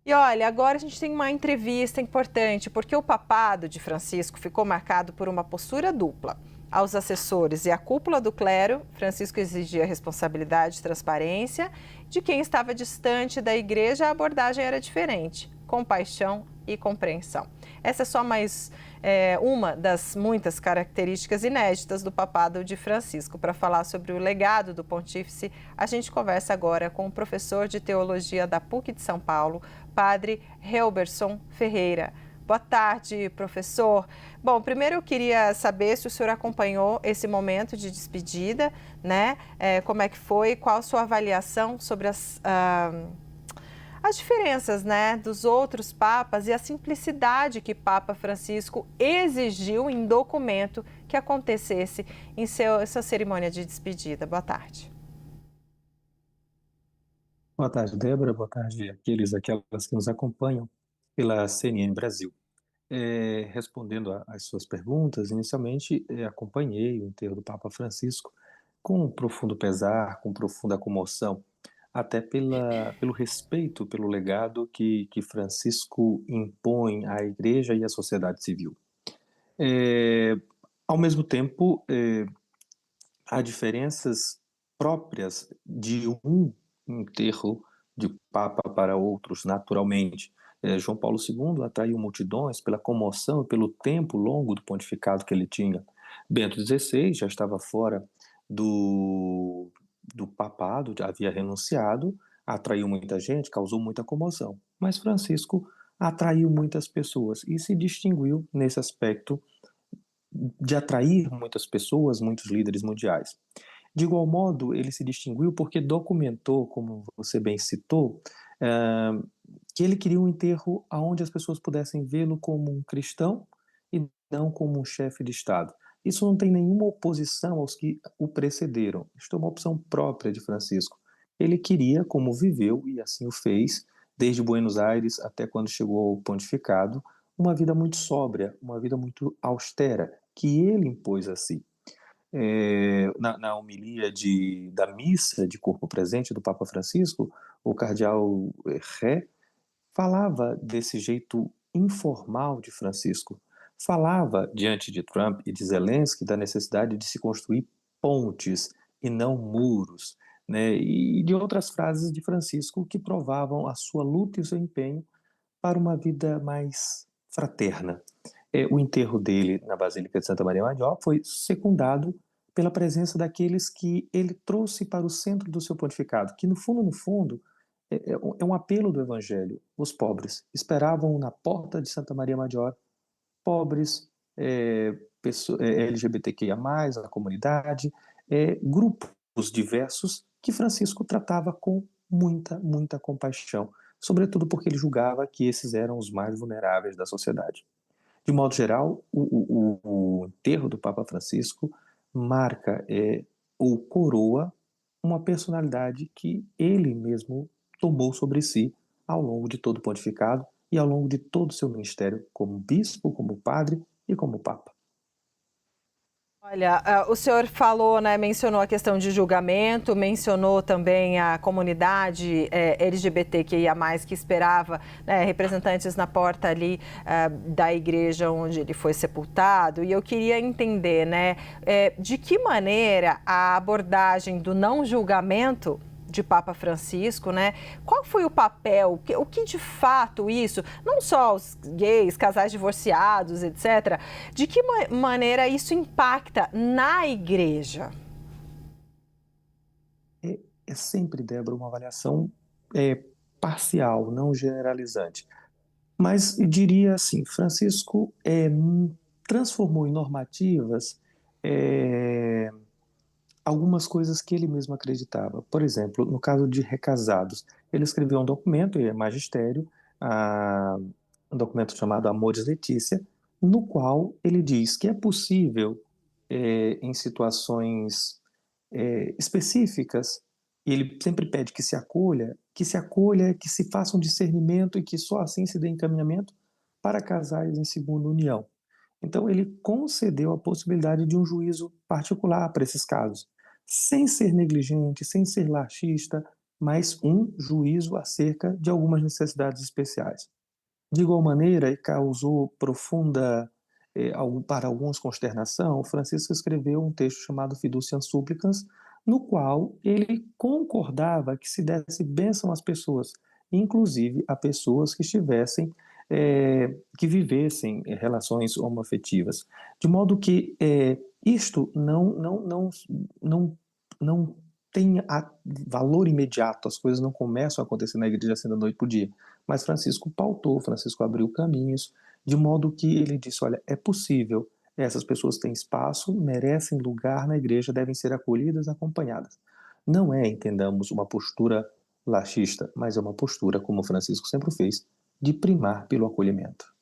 E olha, agora a gente tem uma entrevista importante, porque o papado de Francisco ficou marcado por uma postura dupla. Aos assessores e à cúpula do clero, Francisco exigia responsabilidade e transparência. De quem estava distante da igreja, a abordagem era diferente: compaixão e compreensão. Essa é só mais uma das muitas características inéditas do papado de Francisco. Para falar sobre o legado do pontífice, a gente conversa agora com o professor de teologia da PUC de São Paulo, Padre Helberson Ferreira. Boa tarde, professor. Bom, primeiro eu queria saber se o senhor acompanhou esse momento de despedida, né? Como é que foi? Qual a sua avaliação sobre as diferenças, né, dos outros papas e a simplicidade que Papa Francisco exigiu em documento que acontecesse em sua cerimônia de despedida? Boa tarde. Boa tarde, Débora. Boa tarde aquelas que nos acompanham pela CNN Brasil. Respondendo às suas perguntas, inicialmente acompanhei o enterro do Papa Francisco com um profundo pesar, com profunda comoção, até pelo respeito, pelo legado que Francisco impõe à Igreja e à sociedade civil. É, Ao mesmo tempo, há diferenças próprias de um enterro de Papa para outros, naturalmente. João Paulo II atraiu multidões pela comoção e pelo tempo longo do pontificado que ele tinha. Bento XVI já estava fora do papado, já havia renunciado, atraiu muita gente, causou muita comoção. Mas Francisco atraiu muitas pessoas e se distinguiu nesse aspecto de atrair muitas pessoas, muitos líderes mundiais. De igual modo, ele se distinguiu porque documentou, como você bem citou, que ele queria um enterro onde as pessoas pudessem vê-lo como um cristão e não como um chefe de Estado. Isso não tem nenhuma oposição aos que o precederam. Isto é uma opção própria de Francisco. Ele queria, como viveu, e assim o fez, desde Buenos Aires até quando chegou ao pontificado, uma vida muito sóbria, uma vida muito austera, que ele impôs a si. Na homilia da missa de corpo presente do Papa Francisco, o cardeal Ré falava desse jeito informal de Francisco. Falava, diante de Trump e de Zelensky, da necessidade de se construir pontes e não muros, né? E de outras frases de Francisco que provavam a sua luta e o seu empenho para uma vida mais fraterna. O enterro dele na Basílica de Santa Maria Major foi secundado pela presença daqueles que ele trouxe para o centro do seu pontificado, que no fundo, é um apelo do Evangelho. Os pobres esperavam na porta de Santa Maria Major, pobres, LGBTQIA+, a comunidade, grupos diversos que Francisco tratava com muita, muita compaixão, sobretudo porque ele julgava que esses eram os mais vulneráveis da sociedade. De modo geral, o enterro do Papa Francisco marca ou coroa uma personalidade que ele mesmo tomou sobre si ao longo de todo o pontificado e ao longo de todo o seu ministério como bispo, como padre e como papa. Olha, o senhor falou, né, mencionou a questão de julgamento, mencionou também a comunidade LGBTQIA+, que esperava, né, representantes na porta ali da igreja onde ele foi sepultado. E eu queria entender, né, de que maneira a abordagem do não julgamento de Papa Francisco, né? Qual foi o papel, o que de fato isso, não só os gays, casais divorciados, etc., de que maneira isso impacta na igreja? É sempre, Débora, uma avaliação parcial, não generalizante. Mas eu diria assim, Francisco transformou em normativas é, algumas coisas que ele mesmo acreditava. Por exemplo, no caso de recasados, ele escreveu um documento, e é magistério, um documento chamado Amoris Laetitia, no qual ele diz que é possível, em situações específicas, e ele sempre pede que se faça um discernimento e que só assim se dê encaminhamento para casais em segunda união. Então, ele concedeu a possibilidade de um juízo particular para esses casos, sem ser negligente, sem ser laxista, mas um juízo acerca de algumas necessidades especiais. De igual maneira, e causou profunda, para alguns consternação, Francisco escreveu um texto chamado Fiduciam Supplicans, no qual ele concordava que se desse bênção às pessoas, inclusive a pessoas que estivessem, que vivessem relações homoafetivas. De modo que isto não tem valor imediato, as coisas não começam a acontecer na igreja assim da noite para o dia. Mas Francisco pautou, Francisco abriu caminhos, de modo que ele disse, olha, é possível, essas pessoas têm espaço, merecem lugar na igreja, devem ser acolhidas, acompanhadas. Não é, entendamos, uma postura laxista, mas é uma postura, como Francisco sempre fez, de primar pelo acolhimento.